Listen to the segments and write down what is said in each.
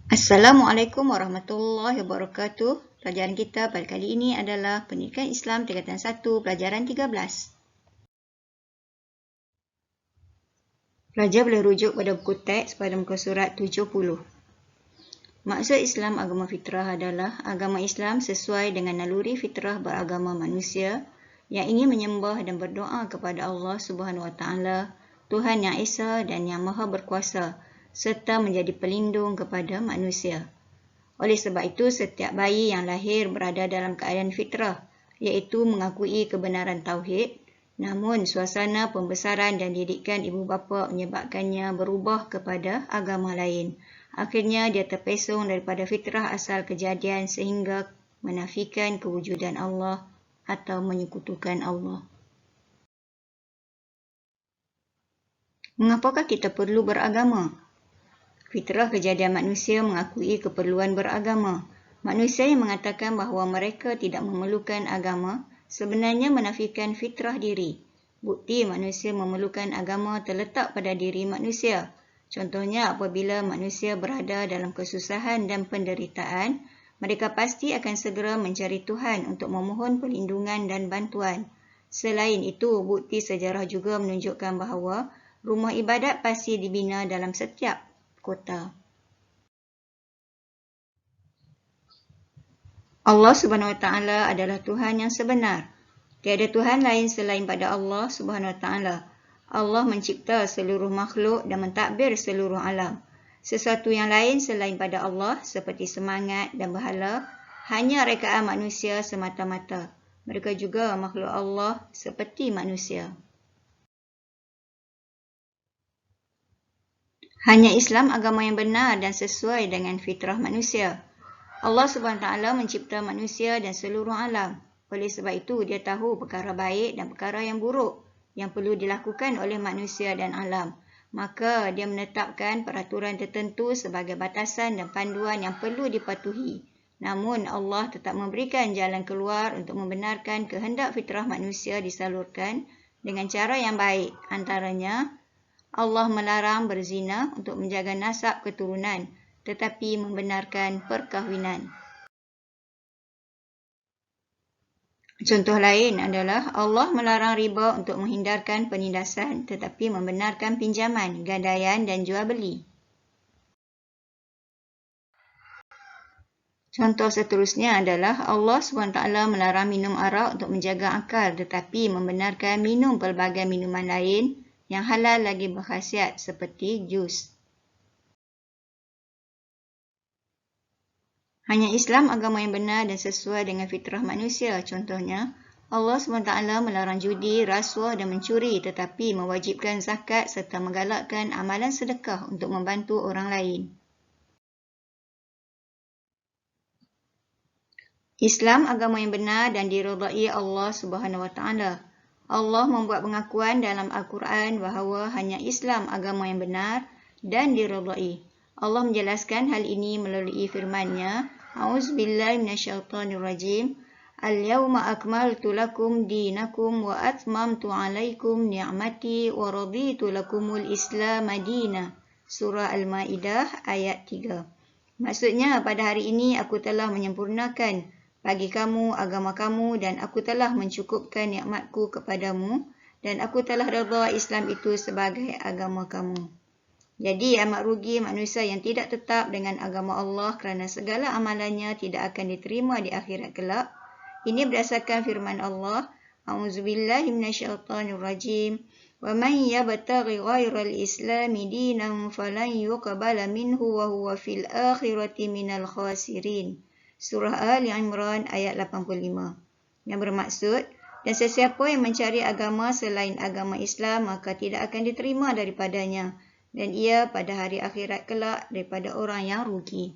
Assalamualaikum warahmatullahi wabarakatuh. Pelajaran kita pada kali ini adalah Pendidikan Islam Tingkatan 1, pelajaran 13. Pelajar boleh rujuk pada buku teks pada muka surat 70. Maksud Islam agama fitrah adalah agama Islam sesuai dengan naluri fitrah beragama manusia yang ingin menyembah dan berdoa kepada Allah Subhanahu Wa Taala, Tuhan yang Esa dan yang Maha Berkuasa, serta menjadi pelindung kepada manusia. Oleh sebab itu, setiap bayi yang lahir berada dalam keadaan fitrah, iaitu mengakui kebenaran tauhid, namun suasana pembesaran dan didikan ibu bapa menyebabkannya berubah kepada agama lain. Akhirnya, dia terpesong daripada fitrah asal kejadian sehingga menafikan kewujudan Allah atau menyekutukan Allah. Mengapakah kita perlu beragama? Fitrah kejadian manusia mengakui keperluan beragama. Manusia yang mengatakan bahawa mereka tidak memerlukan agama sebenarnya menafikan fitrah diri. Bukti manusia memerlukan agama terletak pada diri manusia. Contohnya, apabila manusia berada dalam kesusahan dan penderitaan, mereka pasti akan segera mencari Tuhan untuk memohon perlindungan dan bantuan. Selain itu, bukti sejarah juga menunjukkan bahawa rumah ibadat pasti dibina dalam setiap kota. Allah Subhanahu Wa Taala adalah Tuhan yang sebenar. Tiada Tuhan lain selain pada Allah Subhanahu Wa Taala. Allah mencipta seluruh makhluk dan mentadbir seluruh alam. Sesuatu yang lain selain pada Allah seperti semangat dan berhala hanya rekaan manusia semata-mata. Mereka juga makhluk Allah seperti manusia. Hanya Islam agama yang benar dan sesuai dengan fitrah manusia. Allah Subhanahu Wa Taala mencipta manusia dan seluruh alam. Oleh sebab itu, dia tahu perkara baik dan perkara yang buruk yang perlu dilakukan oleh manusia dan alam. Maka dia menetapkan peraturan tertentu sebagai batasan dan panduan yang perlu dipatuhi. Namun Allah tetap memberikan jalan keluar untuk membenarkan kehendak fitrah manusia disalurkan dengan cara yang baik. Antaranya, Allah melarang berzina untuk menjaga nasab keturunan, tetapi membenarkan perkahwinan. Contoh lain adalah Allah melarang riba untuk menghindarkan penindasan, tetapi membenarkan pinjaman, gadaian dan jual beli. Contoh seterusnya adalah Allah SWT melarang minum arak untuk menjaga akal, tetapi membenarkan minum pelbagai minuman lain yang halal lagi berkhasiat seperti jus. Hanya Islam agama yang benar dan sesuai dengan fitrah manusia. Contohnya, Allah SWT melarang judi, rasuah dan mencuri tetapi mewajibkan zakat serta menggalakkan amalan sedekah untuk membantu orang lain. Islam agama yang benar dan diridai Allah SWT. Allah membuat pengakuan dalam Al-Quran bahawa hanya Islam agama yang benar dan diridai. Allah menjelaskan hal ini melalui firman-Nya, A'udzubillahi minasyaitonirrajim. Al-yawma akmaltu lakum dinakum wa atmamtu alaikum ni'mati wa raditu lakumul Islam madina. Surah Al-Maidah ayat 3. Maksudnya, pada hari ini aku telah menyempurnakan bagi kamu agama kamu dan aku telah mencukupkan nikmatku kepadamu dan aku telah redha Islam itu sebagai agama kamu. Jadi amat rugi manusia yang tidak tetap dengan agama Allah kerana segala amalannya tidak akan diterima di akhirat kelak. Ini berdasarkan firman Allah, A'udzubillahi minasyaitonirrajim. Wa man yabtaghi ghairal islami dinan falan yuqbala minhu wa huwa fil akhirati minal khasirin. Surah Ali Imran ayat 85. Yang bermaksud, dan sesiapa yang mencari agama selain agama Islam maka tidak akan diterima daripadanya dan ia pada hari akhirat kelak daripada orang yang rugi.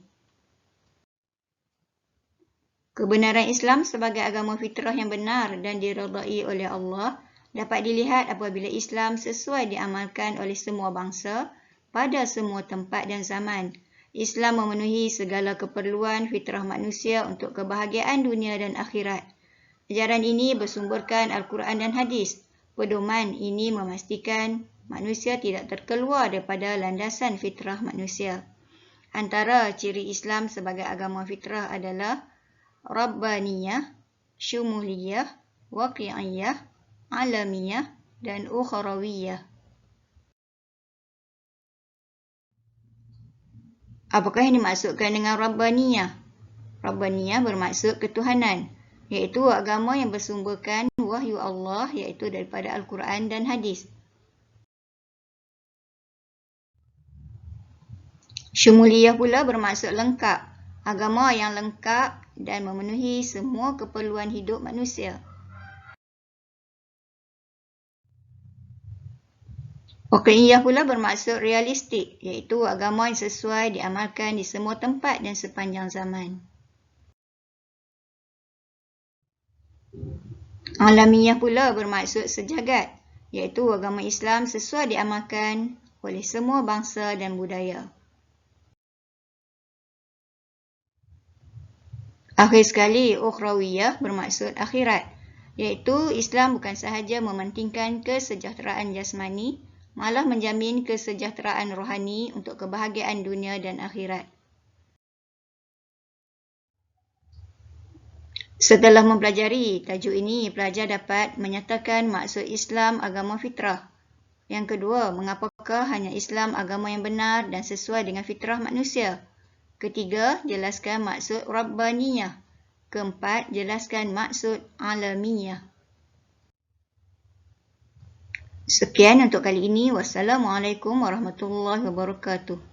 Kebenaran Islam sebagai agama fitrah yang benar dan diridai oleh Allah dapat dilihat apabila Islam sesuai diamalkan oleh semua bangsa pada semua tempat dan zaman. Islam memenuhi segala keperluan fitrah manusia untuk kebahagiaan dunia dan akhirat. Ajaran ini bersumberkan Al-Quran dan Hadis. Pedoman ini memastikan manusia tidak terkeluar daripada landasan fitrah manusia. Antara ciri Islam sebagai agama fitrah adalah Rabbaniyah, Syumuliyah, Waqi'iyah, Alamiyah dan Ukhrawiyah. Apakah yang dimaksudkan dengan Rabbaniyah? Rabbaniyah bermaksud ketuhanan, iaitu agama yang bersumberkan wahyu Allah, iaitu daripada Al-Quran dan Hadis. Syumuliyah pula bermaksud lengkap, agama yang lengkap dan memenuhi semua keperluan hidup manusia. Waqi'iyah pula bermaksud realistik, iaitu agama yang sesuai diamalkan di semua tempat dan sepanjang zaman. Alamiyah pula bermaksud sejagat, iaitu agama Islam sesuai diamalkan oleh semua bangsa dan budaya. Akhir sekali, Ukhrawiyah bermaksud akhirat, iaitu Islam bukan sahaja mementingkan kesejahteraan jasmani, malah menjamin kesejahteraan rohani untuk kebahagiaan dunia dan akhirat. Setelah mempelajari tajuk ini, pelajar dapat menyatakan maksud Islam agama fitrah. Yang kedua, mengapakah hanya Islam agama yang benar dan sesuai dengan fitrah manusia? Ketiga, jelaskan maksud Rabbaniyah. Keempat, jelaskan maksud Alamiyah. Sekian untuk kali ini. Wassalamualaikum warahmatullahi wabarakatuh.